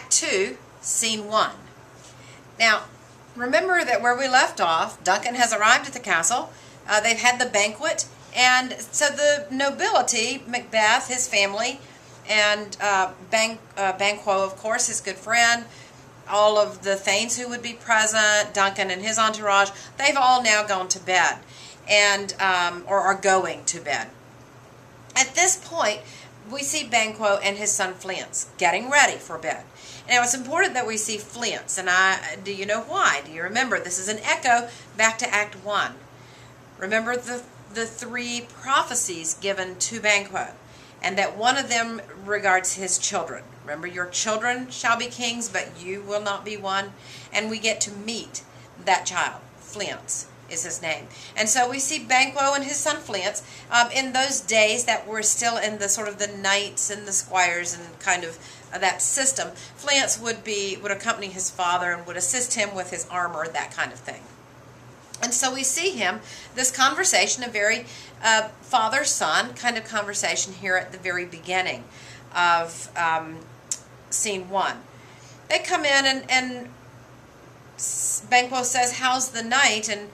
Act 2, Scene 1. Now, remember that where we left off, Duncan has arrived at the castle. They've had the banquet, and so the nobility, Macbeth, his family, and Banquo, of course, his good friend, all of the thanes who would be present, Duncan and his entourage, they've all now gone to bed, and or are going to bed. At this point, we see Banquo and his son Fleance getting ready for bed. Now, it's important that we see Fleance, and do you know why? Do you remember? This is an echo back to Act 1. Remember the three prophecies given to Banquo, and that one of them regards his children. Remember, your children shall be kings, but you will not be one. And we get to meet that child. Fleance is his name. And so we see Banquo and his son Fleance in those days that were still in the sort of the knights and the squires and kind of that system. Fleance would accompany his father and would assist him with his armor, that kind of thing. And so we see him, this conversation, a very father-son kind of conversation here at the very beginning of Scene 1. They come in and Banquo says, "How's the night?" And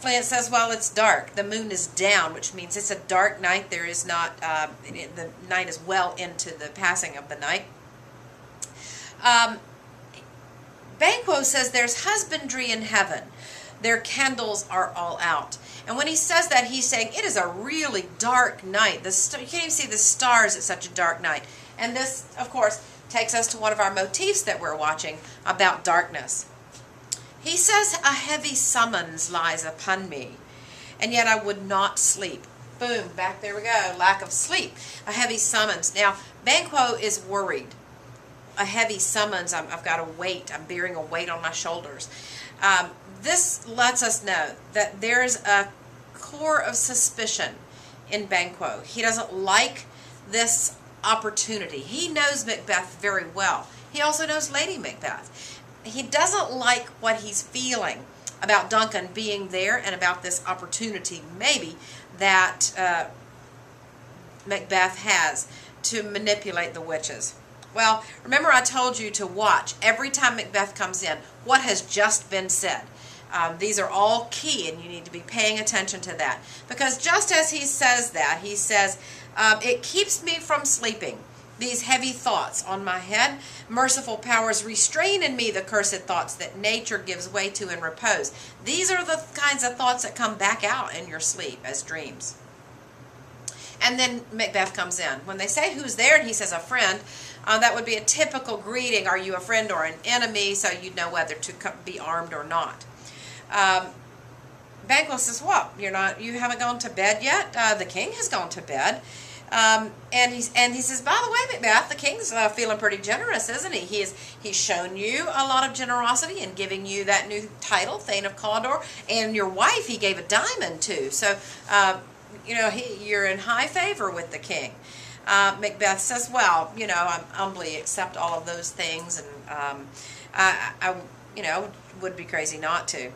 Fleance says, "Well, it's dark. The moon is down," which means it's a dark night. There is not, the night is well into the passing of the night. Banquo says, "There's husbandry in heaven. Their candles are all out." And when he says that, he's saying it is a really dark night. You can't even see the stars at such a dark night. And this, of course, takes us to one of our motifs that we're watching about darkness. He says, "A heavy summons lies upon me, and yet I would not sleep." Boom, back there we go, lack of sleep. A heavy summons. Now, Banquo is worried. A heavy summons, I've got a weight, I'm bearing a weight on my shoulders. This lets us know that there's a core of suspicion in Banquo. He doesn't like this opportunity. He knows Macbeth very well. He also knows Lady Macbeth. He doesn't like what he's feeling about Duncan being there and about this opportunity, maybe, that Macbeth has to manipulate the witches. Well, remember I told you to watch every time Macbeth comes in what has just been said. These are all key, and you need to be paying attention to that. Because just as he says that, he says, "It keeps me from sleeping, these heavy thoughts on my head. Merciful powers, restrain in me the cursed thoughts that nature gives way to in repose." These are the kinds of thoughts that come back out in your sleep as dreams. And then Macbeth comes in. When they say who's there, and he says a friend, that would be a typical greeting. Are you a friend or an enemy? So you'd know whether to be armed or not. Banquo says, "What? You haven't gone to bed yet? The king has gone to bed." And he says, "By the way, Macbeth, the king's feeling pretty generous, isn't he? He's shown you a lot of generosity in giving you that new title, Thane of Cawdor, and your wife he gave a diamond to. So, you're in high favor with the king." Macbeth says, "Well, I humbly accept all of those things, and I would be crazy not to."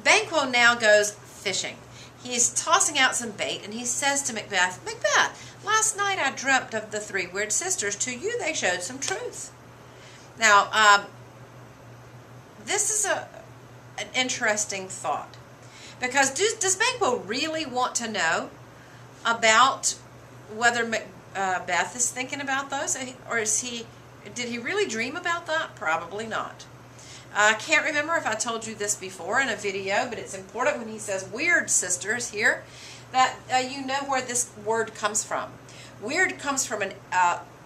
Banquo now goes fishing. He's tossing out some bait, and he says to Macbeth, "Macbeth, last night I dreamt of the three weird sisters. To you they showed some truth." Now, this is an interesting thought. Because does Banquo really want to know about whether Macbeth is thinking about those? Or did he really dream about that? Probably not. I can't remember if I told you this before in a video, but it's important when he says weird sisters here that you know where this word comes from. Weird comes from an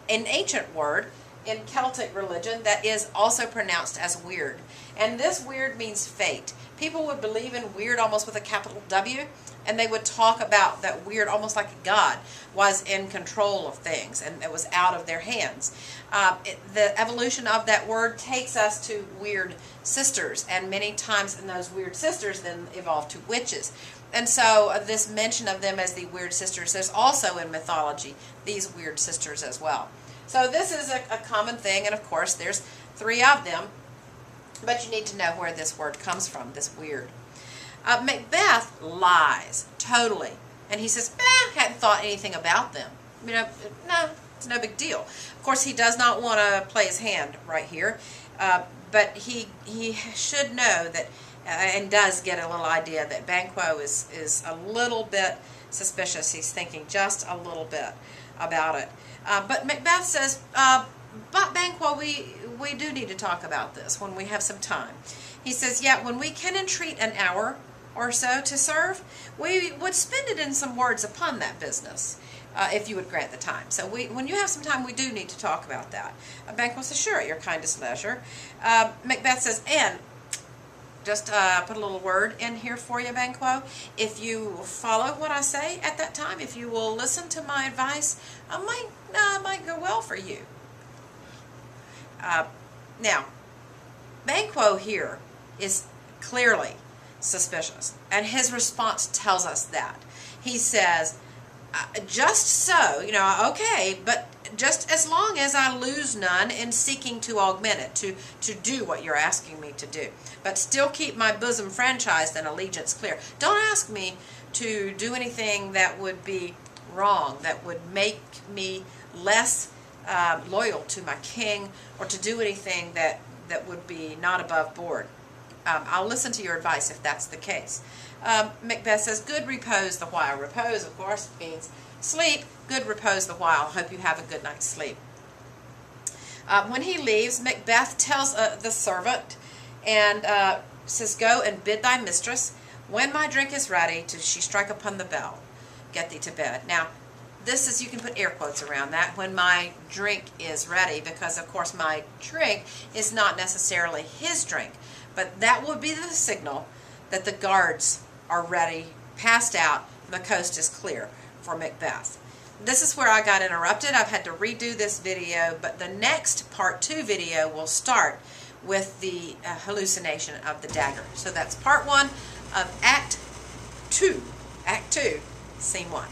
ancient word in Celtic religion that is also pronounced as weird. And this weird means fate. People would believe in weird almost with a capital W, and they would talk about that weird almost like a god was in control of things and it was out of their hands. The evolution of that word takes us to weird sisters, and many times in those weird sisters then evolve to witches. And so this mention of them as the weird sisters, there's also in mythology these weird sisters as well. So this is a common thing, and of course there's three of them, but you need to know where this word comes from, this weird. Macbeth lies totally, and he says, hadn't thought anything about them. No, It's no big deal. Of course, he does not want to play his hand right here, but he should know that, and does get a little idea that Banquo is a little bit suspicious. He's thinking just a little bit about it. But Macbeth says, but Banquo, we do need to talk about this when we have some time. He says, yeah, when we can entreat an hour or so to serve, we would spend it in some words upon that business, if you would grant the time. So when you have some time, we do need to talk about that. Banquo says, sure, at your kindest leisure. Macbeth says, and just put a little word in here for you, Banquo. If you follow what I say at that time, if you will listen to my advice, it might go well for you. Now, Banquo here is clearly suspicious, and his response tells us that. He says, just so, okay, but just as long as I lose none in seeking to augment it, to do what you're asking me to do, but still keep my bosom franchised and allegiance clear. Don't ask me to do anything that would be wrong, that would make me less loyal to my king, or to do anything that would be not above board. I'll listen to your advice if that's the case. Macbeth says, good repose the while. Repose, of course, means sleep. Good repose the while. Hope you have a good night's sleep. When he leaves, Macbeth tells the servant and says, go and bid thy mistress, when my drink is ready, she strike upon the bell. Get thee to bed. Now, this is, you can put air quotes around that, when my drink is ready, because of course my drink is not necessarily his drink, but that would be the signal that the guards are ready, passed out, and the coast is clear for Macbeth. This is where I got interrupted. I've had to redo this video, but the next part 2 video will start with the hallucination of the dagger. So that's part 1 of Act 2, Scene 1.